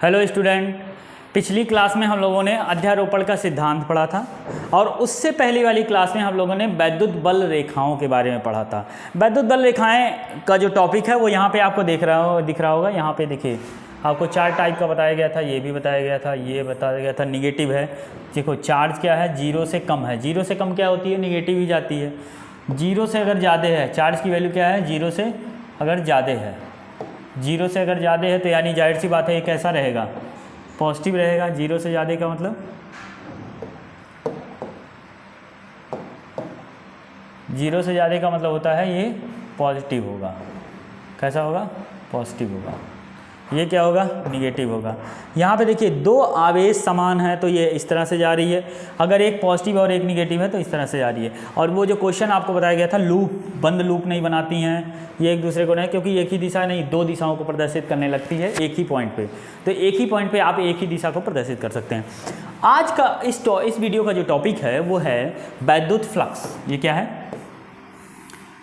Hello student, पिछली class में हम लोगों ने अध्यारोपण का सिद्धांत पढ़ा था और उससे पहली वाली क्लास में हम लोगों ने वैद्युत बल रेखाओं के बारे में पढ़ा था। वैद्युत बल रेखाएं का जो टॉपिक है वो यहाँ पे आपको दिख रहा होगा। यहाँ पे देखिए आपको 4 टाइप का बताया गया था, ये भी बताया गया था, ये बताया गया था। निगेटिव है, देखो चार्ज क्या है, 0 से कम है। 0 से कम क्या होती है, निगेटिव ही जाती है। 0 से अगर ज़्यादा है, चार्ज की वैल्यू क्या है, 0 से अगर ज़्यादा है, 0 से अगर ज़्यादा है तो यानी जाहिर सी बात है ये कैसा रहेगा, पॉजिटिव रहेगा। 0 से ज़्यादा का मतलब 0 से ज़्यादा का मतलब होता है ये पॉजिटिव होगा। कैसा होगा, पॉजिटिव होगा। ये क्या होगा, निगेटिव होगा। यहाँ पे देखिए 2 आवेश समान है तो ये इस तरह से जा रही है, अगर एक पॉजिटिव और एक निगेटिव है तो इस तरह से जा रही है। और वो जो क्वेश्चन आपको बताया गया था, लूप, बंद लूप नहीं बनाती हैं ये एक दूसरे को नहीं, क्योंकि एक ही दिशा नहीं 2 दिशाओं को प्रदर्शित करने लगती है एक ही पॉइंट पे। तो एक ही पॉइंट पे आप एक ही दिशा को प्रदर्शित कर सकते हैं। आज का इस वीडियो का जो टॉपिक है वो है वैद्युत फ्लक्स। ये क्या है,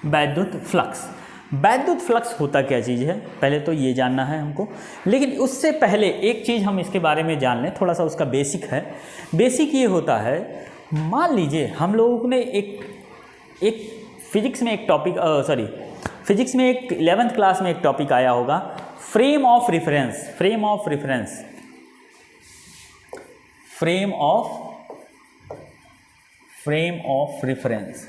वैद्युत फ्लक्स। वैद्युत फ्लक्स होता क्या चीज़ है, पहले तो ये जानना है हमको। लेकिन उससे पहले एक चीज़ हम इसके बारे में जान लें, थोड़ा सा उसका बेसिक है। बेसिक ये होता है, मान लीजिए हम लोगों ने एक फिजिक्स में एक टॉपिक फिजिक्स में एक 11th क्लास में एक टॉपिक आया होगा, frame of reference. Frame of reference, frame of reference.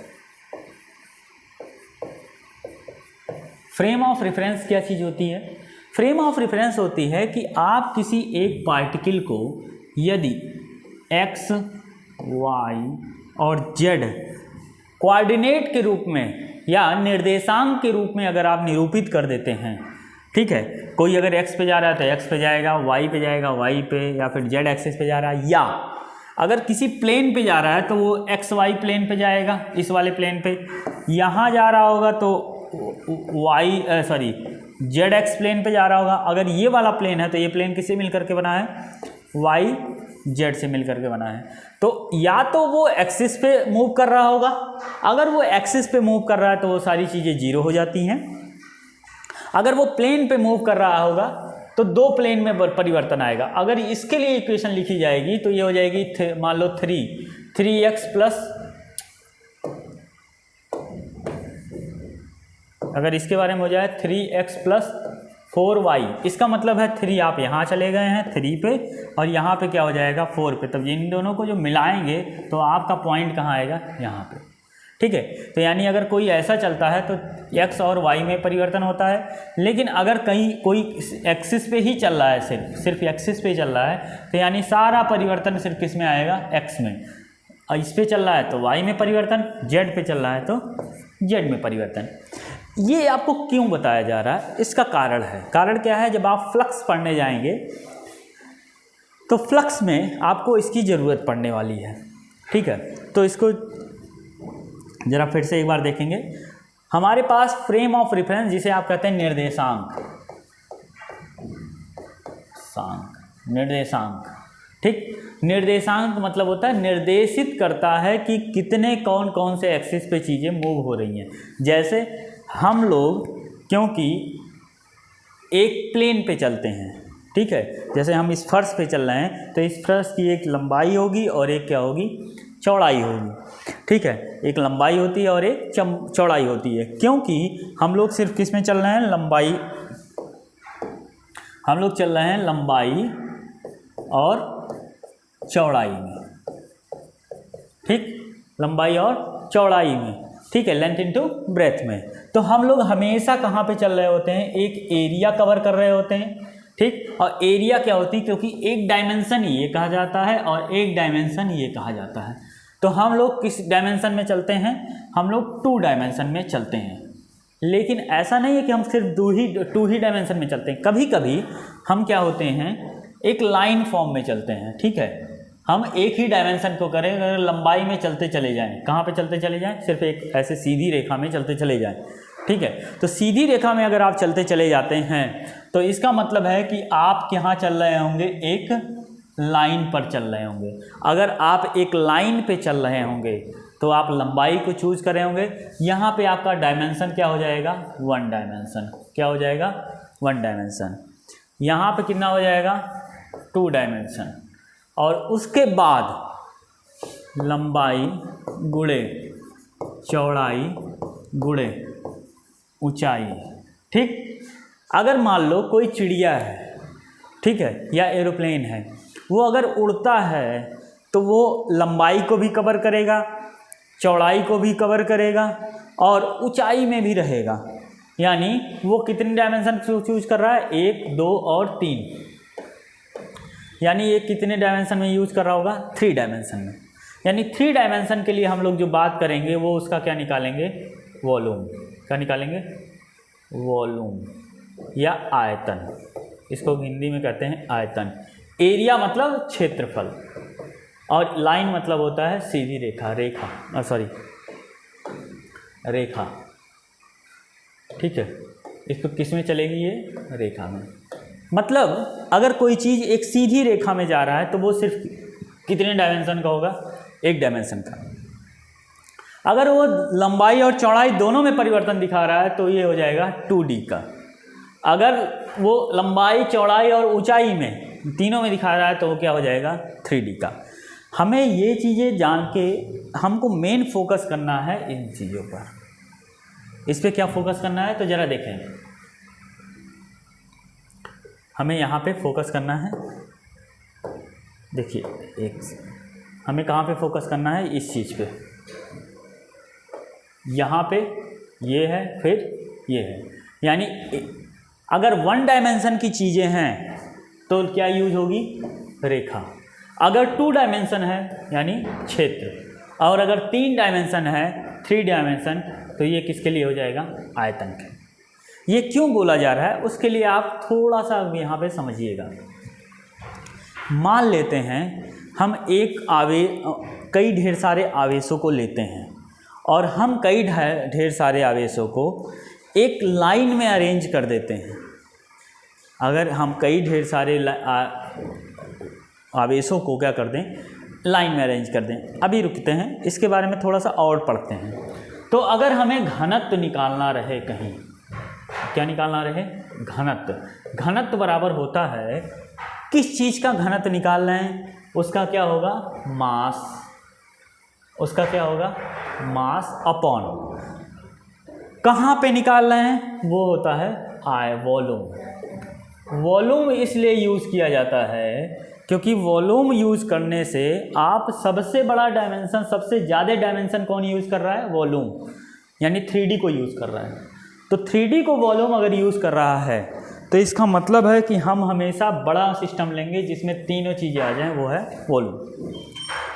Frame of reference क्या चीज़ होती है? फ्रेम ऑफ रेफरेंस होती है कि आप किसी एक पार्टिकल को यदि x, y और z कोऑर्डिनेट के रूप में या निर्देशांक के रूप में अगर आप निरूपित कर देते हैं, ठीक है, कोई अगर x पे जा रहा है तो x पे जाएगा, y पे जाएगा y पे, या फिर z एक्सिस पे जा रहा है, या अगर किसी प्लेन पे जा रहा है तो वो x y प्लेन पे जाएगा, इस वाले प्लेन पे। यहाँ जा रहा होगा तो जेड एक्स प्लेन पे जा रहा होगा। अगर ये वाला प्लेन है तो ये प्लेन किससे मिल करके बना है, वाई जेड से मिल करके बना है। तो या तो वो एक्सिस पे मूव कर रहा होगा, अगर वो एक्सिस पे मूव कर रहा है तो वो सारी चीज़ें 0 हो जाती हैं। अगर वो प्लेन पे मूव कर रहा होगा तो 2 प्लेन में परिवर्तन आएगा। अगर इसके लिए इक्वेशन लिखी जाएगी तो ये हो जाएगी, मान लो 3x प्लस, अगर इसके बारे में हो जाए 3x प्लस 4y, इसका मतलब है 3 आप यहाँ चले गए हैं 3 पे और यहाँ पे क्या हो जाएगा 4 पे। तब इन दोनों को जो मिलाएंगे तो आपका पॉइंट कहाँ आएगा, यहाँ पे, ठीक है। तो यानी अगर कोई ऐसा चलता है तो x और y में परिवर्तन होता है। लेकिन अगर कहीं कोई एक्सिस पे ही चल रहा है, सिर्फ एक्सिस पे चल रहा है, तो यानी सारा परिवर्तन सिर्फ किस में आएगा, x में। इस पे चल रहा है तो y में परिवर्तन, z पे चल रहा है तो z में परिवर्तन। ये आपको क्यों बताया जा रहा है, इसका कारण है। कारण क्या है, जब आप फ्लक्स पढ़ने जाएंगे तो फ्लक्स में आपको इसकी ज़रूरत पड़ने वाली है, ठीक है। तो इसको ज़रा फिर से एक बार देखेंगे। हमारे पास फ्रेम ऑफ रेफरेंस, जिसे आप कहते हैं निर्देशांक, ठीक। निर्देशांक मतलब होता है, निर्देशित करता है कि कितने कौन कौन से एक्सिस पे चीज़ें मूव हो रही हैं। जैसे हम लोग क्योंकि एक प्लेन पे चलते हैं, ठीक है, जैसे हम इस फर्श पे चल रहे हैं तो इस फर्श की एक लंबाई होगी और एक क्या होगी, चौड़ाई होगी, ठीक है। एक लंबाई होती है और एक चौड़ाई होती है। क्योंकि हम लोग सिर्फ किस में चल रहे हैं, लंबाई, हम लोग चल रहे हैं लंबाई और चौड़ाई में, ठीक, लंबाई और चौड़ाई में, ठीक है, लेंथ इनटू ब्रेथ में। तो हम लोग हमेशा कहाँ पे चल रहे होते हैं, एक एरिया कवर कर रहे होते हैं, ठीक। और एरिया क्या होती है, क्योंकि एक डायमेंशन ये कहा जाता है और एक डायमेंशन ये कहा जाता है। तो हम लोग किस डायमेंशन में चलते हैं, हम लोग 2 डायमेंशन में चलते हैं। लेकिन ऐसा नहीं है कि हम सिर्फ 2 ही डायमेंशन में चलते हैं। कभी कभी हम क्या होते हैं, एक लाइन फॉर्म में चलते हैं, ठीक है। हम एक ही डायमेंशन को करें, अगर लंबाई में चलते चले जाएं, कहाँ पे चलते चले जाएं, सिर्फ एक ऐसे सीधी रेखा में चलते चले जाएं, ठीक है। तो सीधी रेखा में अगर आप चलते चले जाते हैं तो इसका मतलब है कि आप यहाँ चल रहे होंगे, एक लाइन पर चल रहे होंगे। अगर आप एक लाइन पे चल रहे होंगे तो आप लंबाई को चूज कर रहे होंगे। यहाँ पे आपका डायमेंशन क्या हो जाएगा, 1 डायमेंशन। क्या हो जाएगा, 1 डायमेंशन। यहाँ पे कितना हो जाएगा, 2 डायमेंशन, और उसके बाद लंबाई गुणे चौड़ाई गुणे ऊंचाई। ठीक, अगर मान लो कोई चिड़िया है, ठीक है, या एरोप्लेन है, वो अगर उड़ता है तो वो लंबाई को भी कवर करेगा, चौड़ाई को भी कवर करेगा और ऊंचाई में भी रहेगा। यानी वो कितने डायमेंशन चूज कर रहा है, 1, 2 और 3। यानी ये कितने डायमेंशन में यूज कर रहा होगा, 3 डायमेंशन में। यानी 3 डायमेंशन के लिए हम लोग जो बात करेंगे वो उसका क्या निकालेंगे, वॉल्यूम। क्या निकालेंगे, वॉल्यूम या आयतन। इसको हिंदी में कहते हैं आयतन। एरिया मतलब क्षेत्रफल, और लाइन मतलब होता है सीधी रेखा, रेखा। ठीक है, इसको किस में चलेगी, ये रेखा में। मतलब अगर कोई चीज़ एक सीधी रेखा में जा रहा है तो वो सिर्फ कितने डायमेंशन का होगा, 1 डायमेंशन का। अगर वो लंबाई और चौड़ाई दोनों में परिवर्तन दिखा रहा है तो ये हो जाएगा 2D का। अगर वो लंबाई, चौड़ाई और ऊंचाई में तीनों में दिखा रहा है तो वो क्या हो जाएगा, 3D का। हमें ये चीज़ें जान के हमको मेन फोकस करना है इन चीज़ों पर। इस पे क्या फोकस करना है तो ज़रा देखें, हमें यहाँ पे फोकस करना है। देखिए हमें कहाँ पे फोकस करना है, इस चीज़ पे। यहाँ पे ये है, फिर ये है। यानी अगर 1 डायमेंशन की चीज़ें हैं तो क्या यूज होगी, रेखा। अगर 2 डायमेंशन है यानी क्षेत्र, और अगर 3 डायमेंशन है, 3 डायमेंशन, तो ये किसके लिए हो जाएगा, आयतन के। ये क्यों बोला जा रहा है उसके लिए आप थोड़ा सा यहाँ पे समझिएगा। मान लेते हैं हम कई ढेर सारे आवेशों को लेते हैं, और हम कई ढेर सारे आवेशों को एक लाइन में अरेंज कर देते हैं। अगर हम कई ढेर सारे आवेशों को क्या कर दें, लाइन में अरेंज कर दें। अभी रुकते हैं, इसके बारे में थोड़ा सा और पढ़ते हैं। तो अगर हमें घनत्व निकालना रहे कहीं, क्या निकालना रहे, घनत्व। घनत्व बराबर होता है, किस चीज़ का घनत्व निकाल रहे हैं, उसका क्या होगा, मास। उसका क्या होगा, मास अपॉन, कहाँ पे निकाल रहे हैं, वो होता है वॉल्यूम। वॉल्यूम इसलिए यूज़ किया जाता है क्योंकि वॉल्यूम यूज़ करने से आप सबसे बड़ा डायमेंशन, सबसे ज़्यादा डायमेंशन कौन यूज़ कर रहा है, वॉल्यूम। यानी 3D को यूज़ कर रहा है। तो 3D को वॉल्यूम अगर यूज़ कर रहा है तो इसका मतलब है कि हम हमेशा बड़ा सिस्टम लेंगे जिसमें तीनों चीज़ें आ जाएं, वो है वॉल्यूम।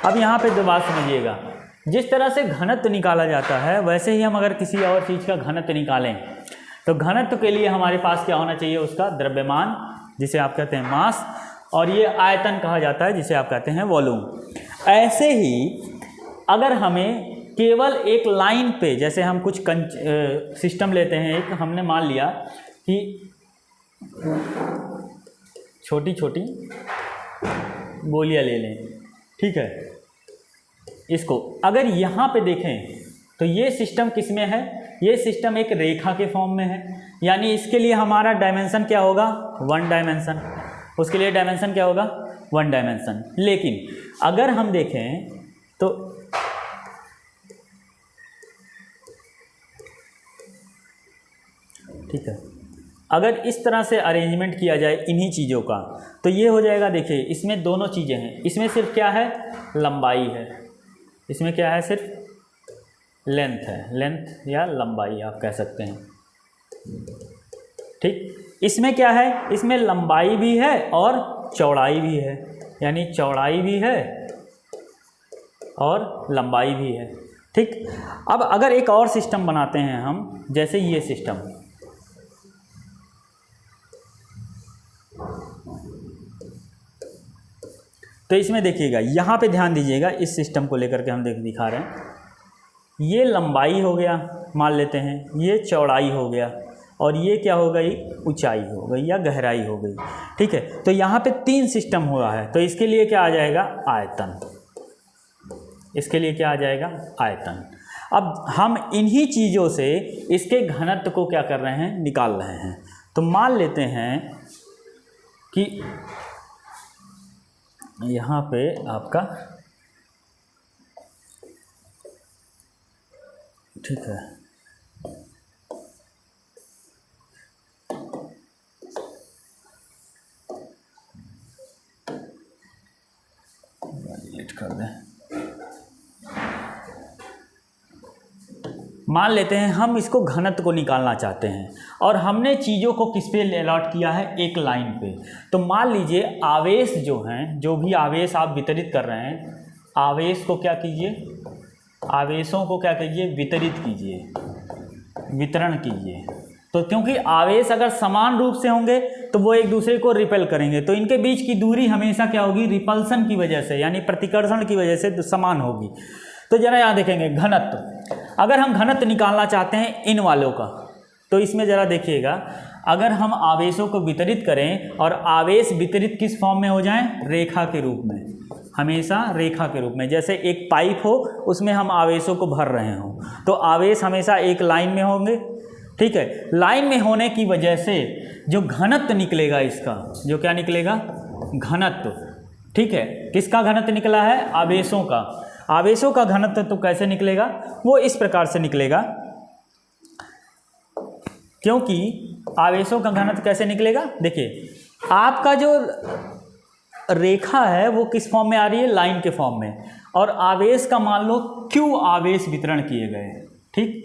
अब यहाँ पे दो बात समझिएगा, जिस तरह से घनत्व निकाला जाता है वैसे ही हम अगर किसी और चीज़ का घनत्व निकालें तो घनत्व के लिए हमारे पास क्या होना चाहिए, उसका द्रव्यमान, जिसे आप कहते हैं मास, और ये आयतन कहा जाता है जिसे आप कहते हैं वॉल्यूम। ऐसे ही अगर हमें केवल एक लाइन पे, जैसे हम कुछ सिस्टम लेते हैं, एक हमने मान लिया कि छोटी छोटी गोलियां ले लें, ठीक है। इसको अगर यहाँ पे देखें तो ये सिस्टम किस में है, ये सिस्टम एक रेखा के फॉर्म में है। यानी इसके लिए हमारा डायमेंशन क्या होगा, 1 डायमेंशन। उसके लिए डायमेंशन क्या होगा, 1 डायमेंशन। लेकिन अगर हम देखें तो ठीक है, अगर इस तरह से अरेंजमेंट किया जाए इन्हीं चीज़ों का तो ये हो जाएगा। देखिए इसमें दोनों चीज़ें हैं, इसमें सिर्फ क्या है, लंबाई है, इसमें क्या है, सिर्फ लेंथ है, लेंथ या लंबाई आप कह सकते हैं, ठीक। इसमें क्या है, इसमें लंबाई भी है और चौड़ाई भी है, यानी चौड़ाई भी है और लंबाई भी है, ठीक। अब अगर एक और सिस्टम बनाते हैं हम, जैसे ये सिस्टम, तो इसमें देखिएगा, यहाँ पे ध्यान दीजिएगा, इस सिस्टम को लेकर के हम दिखा रहे हैं। ये लंबाई हो गया मान लेते हैं, ये चौड़ाई हो गया, और ये क्या हो गई, ऊंचाई हो गई या गहराई हो गई, ठीक है। तो यहाँ पे 3 सिस्टम हुआ है, तो इसके लिए क्या आ जाएगा, आयतन। इसके लिए क्या आ जाएगा, आयतन। अब हम इन्हीं चीज़ों से इसके घनत्व को क्या कर रहे हैं, निकाल रहे हैं। तो मान लेते हैं कि यहाँ पे आपका ठीक है, डिलीट कर दें। मान लेते हैं हम इसको घनत्व को निकालना चाहते हैं और हमने चीज़ों को किस पे अलॉट किया है, एक लाइन पे। तो मान लीजिए आवेश जो हैं, जो भी आवेश आप वितरित कर रहे हैं, आवेश को क्या कीजिए, आवेशों को क्या कीजिए, वितरित कीजिए, वितरण कीजिए। तो क्योंकि आवेश अगर समान रूप से होंगे तो वो एक दूसरे को रिपेल करेंगे, तो इनके बीच की दूरी हमेशा क्या होगी, रिपल्सन की वजह से, यानी प्रतिकर्षण की वजह से समान होगी। तो जरा यहाँ देखेंगे घनत्व, अगर हम घनत्व निकालना चाहते हैं इन वालों का, तो इसमें ज़रा देखिएगा, अगर हम आवेशों को वितरित करें और आवेश वितरित किस फॉर्म में हो जाएं, रेखा के रूप में, हमेशा रेखा के रूप में। जैसे एक पाइप हो, उसमें हम आवेशों को भर रहे हों, तो आवेश हमेशा एक लाइन में होंगे। ठीक है, लाइन में होने की वजह से जो घनत्व निकलेगा इसका, जो क्या निकलेगा, घनत्व। ठीक है, किसका घनत्व निकला है, आवेशों का। आवेशों का घनत्व तो कैसे निकलेगा, वो इस प्रकार से निकलेगा, क्योंकि आवेशों का घनत्व कैसे निकलेगा, देखिए आपका जो रेखा है वो किस फॉर्म में आ रही है, लाइन के फॉर्म में, और आवेश का मान लो Q आवेश वितरण किए गए। ठीक,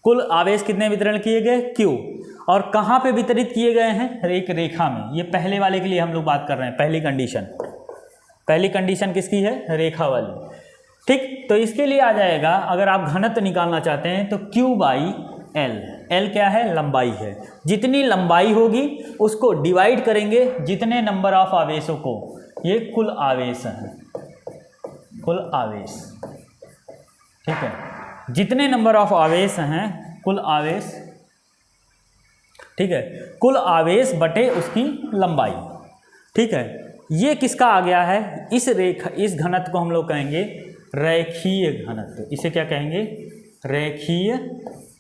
कुल आवेश कितने वितरण किए गए, Q, और कहाँ पे वितरित किए गए हैं, एक रेखा में। ये पहले वाले के लिए हम लोग बात कर रहे हैं, पहली कंडीशन। पहली कंडीशन किसकी है, रेखा वाली। ठीक, तो इसके लिए आ जाएगा, अगर आप घनत्व निकालना चाहते हैं तो Q/L, L क्या है, लंबाई है। जितनी लंबाई होगी उसको डिवाइड करेंगे जितने नंबर ऑफ आवेशों को, ये कुल आवेश है, कुल आवेश। ठीक है, जितने नंबर ऑफ आवेश हैं, कुल आवेश। ठीक है, कुल आवेश बटे उसकी लंबाई। ठीक है, ये किसका आ गया है, इस रेखा, इस घनत्व को हम लोग कहेंगे रेखीय घनत्व। इसे क्या कहेंगे, रेखीय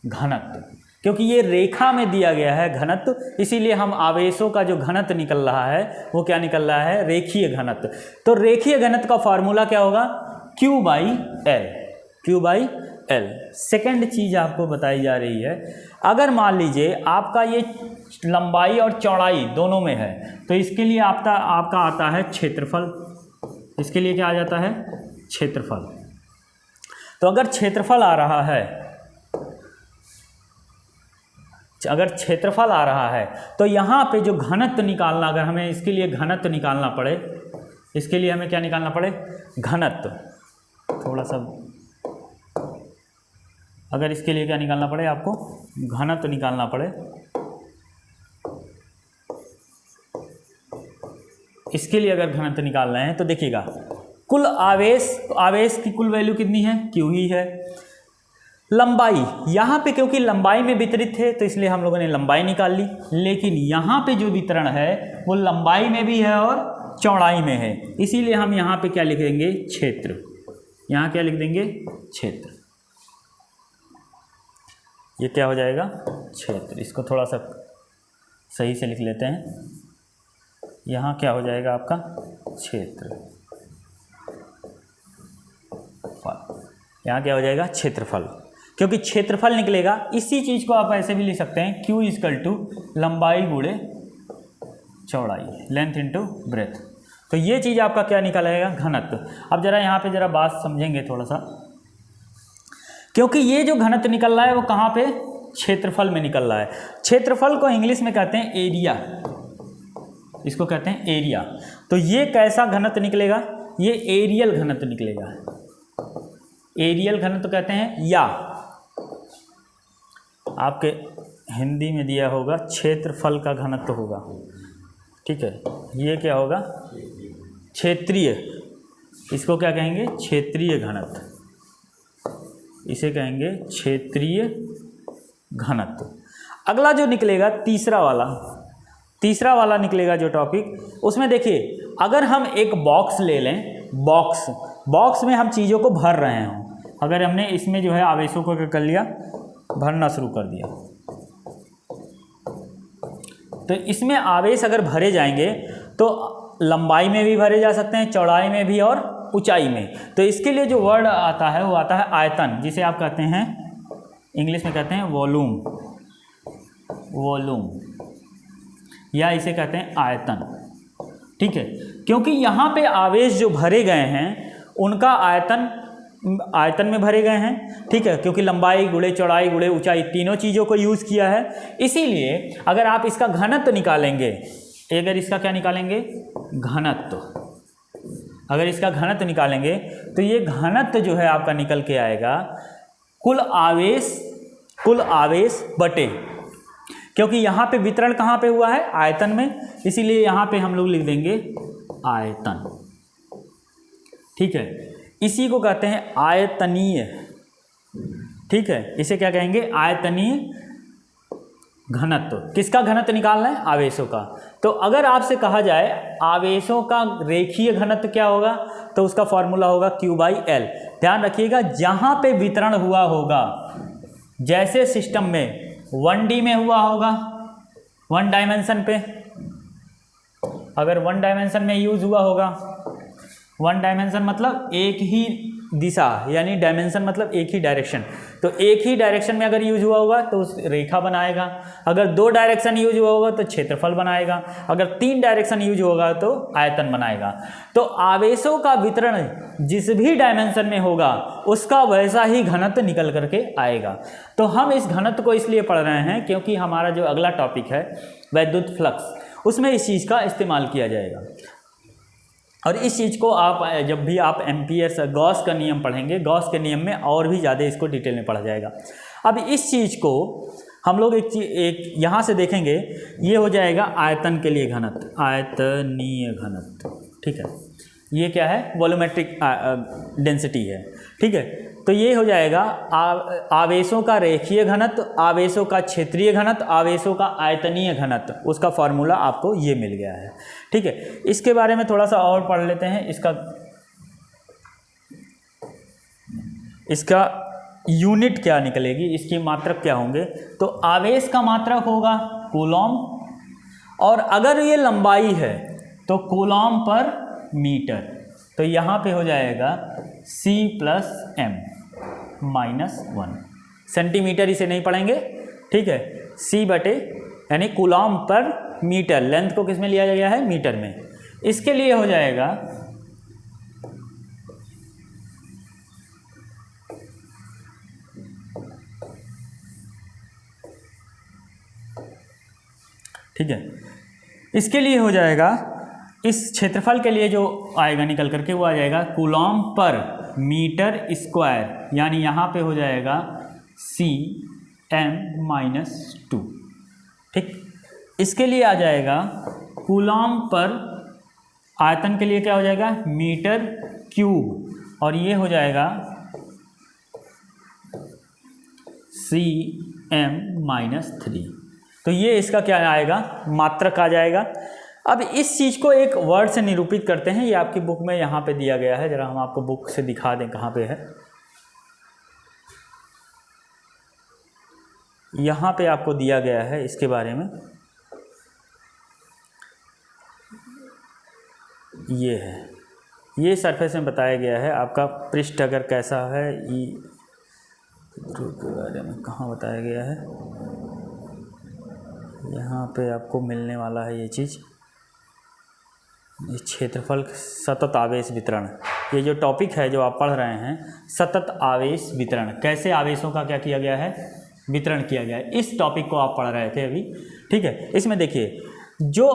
घनत्व, क्योंकि ये रेखा में दिया गया है घनत्व, इसीलिए हम आवेशों का जो घनत्व निकल रहा है वो क्या निकल रहा है, रेखीय घनत्व। तो रेखीय घनत्व का फॉर्मूला क्या होगा, Q/L, Q/L। सेकंड चीज़ आपको बताई जा रही है, अगर मान लीजिए आपका ये लंबाई और चौड़ाई दोनों में है, तो इसके लिए आपका आता है क्षेत्रफल। इसके लिए क्या आ जाता है, क्षेत्रफल। तो अगर क्षेत्रफल आ रहा है, अगर क्षेत्रफल आ रहा है तो यहाँ पे जो घनत्व निकालना, अगर हमें इसके लिए घनत्व निकालना पड़े, इसके लिए हमें क्या निकालना पड़े, घनत्व। थोड़ा सा, अगर इसके लिए क्या निकालना पड़े, आपको घनत्व निकालना पड़े, इसके लिए अगर घनत्व निकाल रहे हैं तो देखिएगा, कुल आवेश, आवेश की कुल वैल्यू कितनी है, Q ही है। लंबाई, यहाँ पे क्योंकि लंबाई में वितरित थे तो इसलिए हम लोगों ने लंबाई निकाल ली, लेकिन यहाँ पे जो वितरण है वो लंबाई में भी है और चौड़ाई में है, इसीलिए हम यहाँ पे क्या लिख देंगे, क्षेत्र। यहाँ क्या लिख देंगे, क्षेत्र। ये क्या हो जाएगा, क्षेत्र। इसको थोड़ा सा सही से लिख लेते हैं, यहाँ क्या हो जाएगा आपका, क्षेत्र। यहाँ क्या हो जाएगा, क्षेत्रफल, क्योंकि क्षेत्रफल निकलेगा। इसी चीज़ को आप ऐसे भी लिख सकते हैं, Q = लंबाई गुणे चौड़ाई, लेंथ इंटू ब्रेथ। तो ये चीज़ आपका क्या निकलेगा, घनत्व। अब जरा यहाँ पे जरा बात समझेंगे थोड़ा सा, क्योंकि ये जो घनत्व निकल रहा है वो कहाँ पे, क्षेत्रफल में निकल रहा है। क्षेत्रफल को इंग्लिश में कहते हैं एरिया, इसको कहते हैं एरिया। तो ये कैसा घनत्व निकलेगा, ये एरियल घनत्व निकलेगा। एरियल घनत्व कहते हैं, या आपके हिंदी में दिया होगा क्षेत्रफल का घनत्व होगा। ठीक है, ये क्या होगा, क्षेत्रीय, इसको क्या कहेंगे, क्षेत्रीय घनत्व, इसे कहेंगे क्षेत्रीय घनत्व। अगला जो निकलेगा तीसरा वाला निकलेगा जो टॉपिक, उसमें देखिए, अगर हम एक बॉक्स ले लें, बॉक्स में हम चीज़ों को भर रहे हों, अगर हमने इसमें जो है आवेशों को कर लिया, भरना शुरू कर दिया, तो इसमें आवेश अगर भरे जाएंगे तो लंबाई में भी भरे जा सकते हैं, चौड़ाई में भी और ऊंचाई में। तो इसके लिए जो वर्ड आता है वो आता है आयतन, जिसे आप कहते हैं इंग्लिश में कहते हैं वॉल्यूम, वॉल्यूम, या इसे कहते हैं आयतन। ठीक है, क्योंकि यहाँ पे आवेश जो भरे गए हैं उनका आयतन में भरे गए हैं। ठीक है, क्योंकि लंबाई गुणे चौड़ाई गुणे ऊंचाई तीनों चीज़ों को यूज़ किया है। इसीलिए अगर आप इसका घनत्व निकालेंगे, अगर इसका क्या निकालेंगे, घनत्व, अगर इसका घनत्व निकालेंगे तो ये घनत्व जो है आपका निकल के आएगा कुल आवेश बटे, क्योंकि यहाँ पे वितरण कहाँ पे हुआ है, आयतन में, इसीलिए यहाँ पे हम लोग लिख देंगे आयतन। ठीक है, इसी को कहते हैं आयतनीय। ठीक है, इसे क्या कहेंगे, आयतनीय घनत्व। किसका घनत्व निकालना है, आवेशों का। तो अगर आपसे कहा जाए आवेशों का रेखीय घनत्व क्या होगा, तो उसका फॉर्मूला होगा Q/L। ध्यान रखिएगा, जहाँ पे वितरण हुआ होगा, जैसे सिस्टम में 1D में हुआ होगा, 1 डायमेंशन पे, अगर 1 डायमेंशन में यूज़ हुआ होगा, 1 डायमेंशन मतलब एक ही दिशा, यानी डायमेंशन मतलब एक ही डायरेक्शन, तो एक ही डायरेक्शन में अगर यूज हुआ होगा तो उस रेखा बनाएगा। अगर 2 डायरेक्शन यूज हुआ होगा तो क्षेत्रफल बनाएगा। अगर 3 डायरेक्शन यूज होगा तो आयतन बनाएगा। तो आवेशों का वितरण जिस भी डायमेंशन में होगा उसका वैसा ही घनत्व निकल करके आएगा। तो हम इस घनत्व को इसलिए पढ़ रहे हैं क्योंकि हमारा जो अगला टॉपिक है वैद्युत फ्लक्स, उसमें इस चीज़ का इस्तेमाल किया जाएगा। और इस चीज़ को आप जब भी आप एम्पियर्स गॉस का नियम पढ़ेंगे, गॉस के नियम में और भी ज़्यादा इसको डिटेल में पढ़ा जाएगा। अब इस चीज़ को हम लोग एक यहाँ से देखेंगे, ये हो जाएगा आयतन के लिए घनत्व, आयतनीय घनत्व। ठीक है, ये क्या है, वॉल्यूमेट्रिक डेंसिटी है। ठीक है, तो ये हो जाएगा आवेशों का रेखीय घनत्व, आवेशों का क्षेत्रीय घनत्व, आवेशों का आयतनीय घनत्व, उसका फॉर्मूला आपको ये मिल गया है। ठीक है, इसके बारे में थोड़ा सा और पढ़ लेते हैं। इसका यूनिट क्या निकलेगी, इसकी मात्रक क्या होंगे, तो आवेश का मात्रक होगा कूलॉम, और अगर ये लंबाई है तो कूलॉम पर मीटर। तो यहाँ पे हो जाएगा C+m-1 सेंटीमीटर, इसे नहीं पढ़ेंगे। ठीक है, C बटे यानी कूलॉम पर मीटर, लेंथ को किस में लिया गया है, मीटर में। इसके लिए हो जाएगा ठीक है, इसके लिए हो जाएगा, इस क्षेत्रफल के लिए जो आएगा निकल करके वो आ जाएगा कूलॉम पर मीटर स्क्वायर, यानी यहाँ पे हो जाएगा Cm-2। ठीक, इसके लिए आ जाएगा कूलॉम पर, आयतन के लिए क्या हो जाएगा, मीटर क्यूब, और ये हो जाएगा Cm-3। तो ये इसका क्या आएगा, मात्रक आ जाएगा। अब इस चीज़ को एक वर्ड से निरूपित करते हैं, ये आपकी बुक में यहाँ पे दिया गया है, जरा हम आपको बुक से दिखा दें कहाँ पे है। यहाँ पे आपको दिया गया है इसके बारे में, ये है, ये सरफेस में बताया गया है। आपका पृष्ठ अगर कैसा है, के बारे में कहाँ बताया गया है, यहाँ पे आपको मिलने वाला है ये चीज़, क्षेत्रफल, सतत आवेश वितरण। ये जो टॉपिक है जो आप पढ़ रहे हैं, सतत आवेश वितरण, कैसे आवेशों का क्या किया गया है, वितरण किया गया है, इस टॉपिक को आप पढ़ रहे थे अभी। ठीक है, इसमें देखिए जो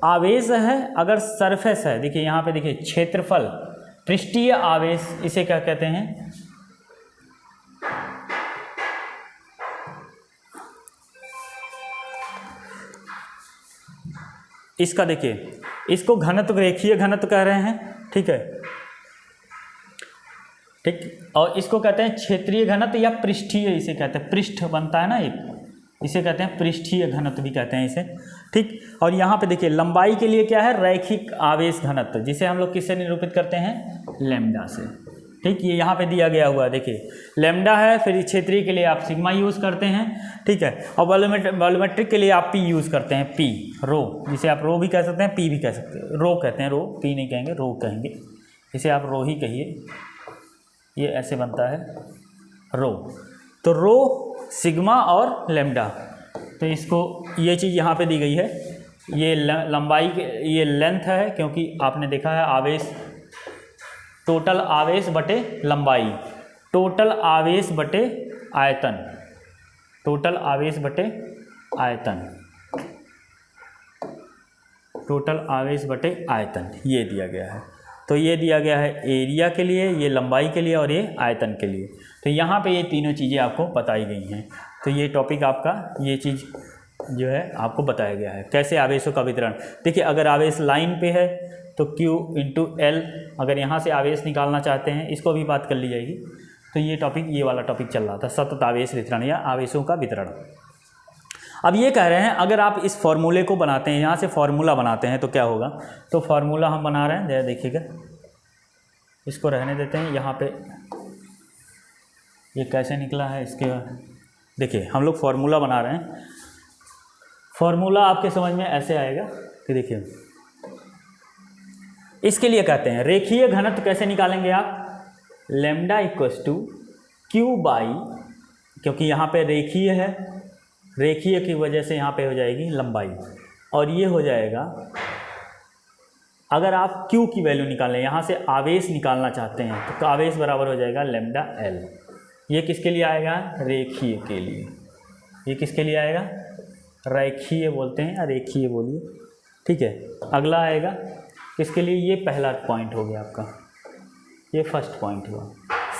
आवेश है, अगर सरफेस है, देखिए यहाँ पे देखिए क्षेत्रफल, पृष्ठीय आवेश, इसे क्या कहते हैं, इसका देखिए, इसको घनत्व, रेखीय घनत्व कह रहे हैं। ठीक है, ठीक, और इसको कहते हैं क्षेत्रीय घनत्व या पृष्ठीय, इसे कहते हैं, पृष्ठ बनता है ना एक, इसे कहते हैं पृष्ठीय घनत्व भी कहते हैं इसे। ठीक, और यहाँ पे देखिए लंबाई के लिए क्या है, रैखिक आवेश घनत्व, जिसे हम लोग किससे निरूपित करते हैं, लैम्डा से। ठीक, ये यहाँ पे दिया गया हुआ है, देखिए लैम्डा है, फिर क्षेत्रीय के लिए आप सिग्मा यूज़ करते हैं, ठीक है, और वॉल्यूमेट्रिक के लिए आप पी यूज़ करते हैं, पी रो, जिसे आप रो भी कह सकते हैं, पी भी कह सकते हैं, रो कहते हैं, रो पी नहीं कहेंगे, रो कहेंगे, इसे आप रो ही कहिए, ये ऐसे बनता है रो। तो रो, सिग्मा और लैम्डा, तो इसको ये चीज़ यहाँ पे दी गई है, ये लंबाई, ये लेंथ है, क्योंकि आपने देखा है आवेश, टोटल आवेश बटे लंबाई, टोटल आवेश बटे आयतन, टोटल आवेश बटे आयतन, टोटल आवेश बटे आयतन, ये दिया गया है। तो ये दिया गया है एरिया के लिए, ये लंबाई के लिए और ये आयतन के लिए। तो यहाँ पे ये तीनों चीज़ें आपको बताई गई हैं। तो ये टॉपिक आपका, ये चीज़ जो है आपको बताया गया है कैसे आवेशों का वितरण। देखिए अगर आवेश लाइन पे है तो Q इंटू L, अगर यहाँ से आवेश निकालना चाहते हैं, इसको भी बात कर ली जाएगी। तो ये टॉपिक, ये वाला टॉपिक चल रहा था, सतत आवेश वितरण या आवेशों का वितरण। अब ये कह रहे हैं अगर आप इस फॉर्मूले को बनाते हैं, यहाँ से फॉर्मूला बनाते हैं तो क्या होगा। तो फॉर्मूला हम बना रहे हैं, जरा देखिएगा, इसको रहने देते हैं। यहाँ पे ये कैसे निकला है, इसके देखिए हम लोग फॉर्मूला बना रहे हैं। फॉर्मूला आपके समझ में ऐसे आएगा कि देखिए, इसके लिए कहते हैं रेखीय घनत्व कैसे निकालेंगे आप, lambda equals to Q by, क्योंकि यहाँ पे रेखीय है, रेखीय की वजह से यहाँ पे हो जाएगी लंबाई, और ये हो जाएगा, अगर आप Q की वैल्यू निकालें, यहाँ से आवेश निकालना चाहते हैं तो आवेश बराबर हो जाएगा लैम्डा L। ये किसके लिए आएगा, रेखीय के लिए। ये किसके लिए आएगा, रेखीय बोलते हैं या रेखीय बोलिए, ठीक है। अगला आएगा किसके लिए, ये पहला पॉइंट हो गया आपका, ये फर्स्ट पॉइंट हुआ।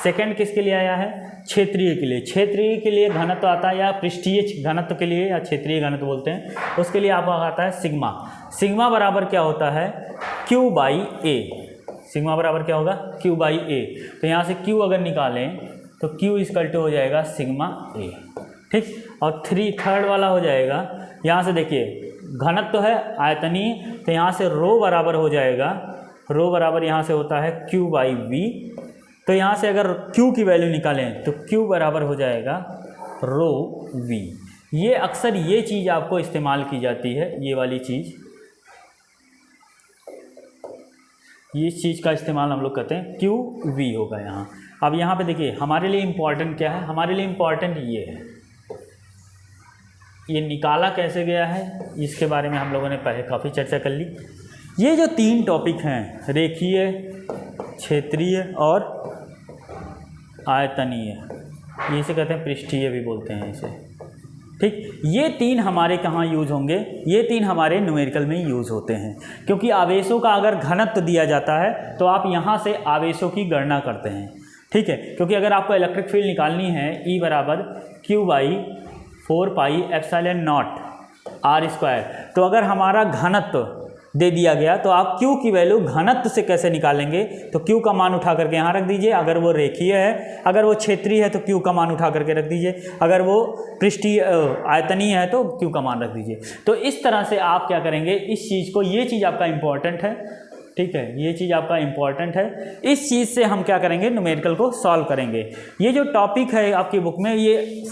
सेकंड किसके लिए आया है, क्षेत्रीय के लिए। क्षेत्रीय के लिए घनत्व आता है, या पृष्ठीय घनत्व के लिए, या क्षेत्रीय घनत्व बोलते हैं, उसके लिए आपका आता है सिग्मा। सिग्मा बराबर क्या होता है, Q बाई ए। सिग्मा बराबर क्या होगा, Q बाई ए। तो यहाँ से Q अगर निकालें तो Q इक्वल टू हो जाएगा सिग्मा ए, ठीक। और थर्ड वाला हो जाएगा, यहाँ से देखिए घनत्व तो है आयतनीय, तो यहाँ से रो बराबर हो जाएगा, रो बराबर यहाँ से होता है Q बाई वी। तो यहाँ से अगर Q की वैल्यू निकालें तो Q बराबर हो जाएगा रो V। ये अक्सर ये चीज़ आपको इस्तेमाल की जाती है, ये वाली चीज़, ये चीज़ का इस्तेमाल हम लोग करते हैं, QV होगा यहाँ। अब यहाँ पे देखिए हमारे लिए इम्पॉर्टेंट क्या है, हमारे लिए इम्पॉर्टेंट ये है, ये निकाला कैसे गया है, इसके बारे में हम लोगों ने पहले काफ़ी चर्चा कर ली। ये जो तीन टॉपिक हैं, रेखीय, क्षेत्रीय और आयतनीय, ये इसे कहते हैं पृष्ठीय भी बोलते हैं इसे, ठीक। ये तीन हमारे कहाँ यूज़ होंगे, ये तीन हमारे न्यूमेरिकल में यूज़ होते हैं। क्योंकि आवेशों का अगर घनत्व दिया जाता है तो आप यहाँ से आवेशों की गणना करते हैं, ठीक है। क्योंकि अगर आपको इलेक्ट्रिक फील्ड निकालनी है, E बराबर Q by 4 pi epsilon not R square, तो अगर हमारा घनत्व दे दिया गया तो आप Q की वैल्यू घनत्व से कैसे निकालेंगे, तो Q का मान उठा करके यहाँ रख दीजिए। अगर वो रेखीय है, अगर वो क्षेत्रीय है तो Q का मान उठा करके रख दीजिए, अगर वो पृष्ठीय आयतनीय है तो Q का मान रख दीजिए। तो इस तरह से आप क्या करेंगे, इस चीज़ को, ये चीज़ आपका इम्पॉर्टेंट है, ठीक है, ये चीज़ आपका इम्पॉर्टेंट है। इस चीज़ से हम क्या करेंगे, न्यूमेरिकल को सॉल्व करेंगे। ये जो टॉपिक है आपकी बुक में, ये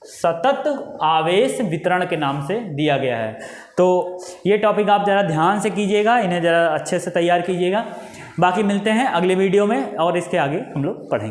सतत आवेश वितरण के नाम से दिया गया है। तो ये टॉपिक आप ज़रा ध्यान से कीजिएगा, इन्हें ज़रा अच्छे से तैयार कीजिएगा। बाकी मिलते हैं अगले वीडियो में, और इसके आगे हम लोग पढ़ेंगे।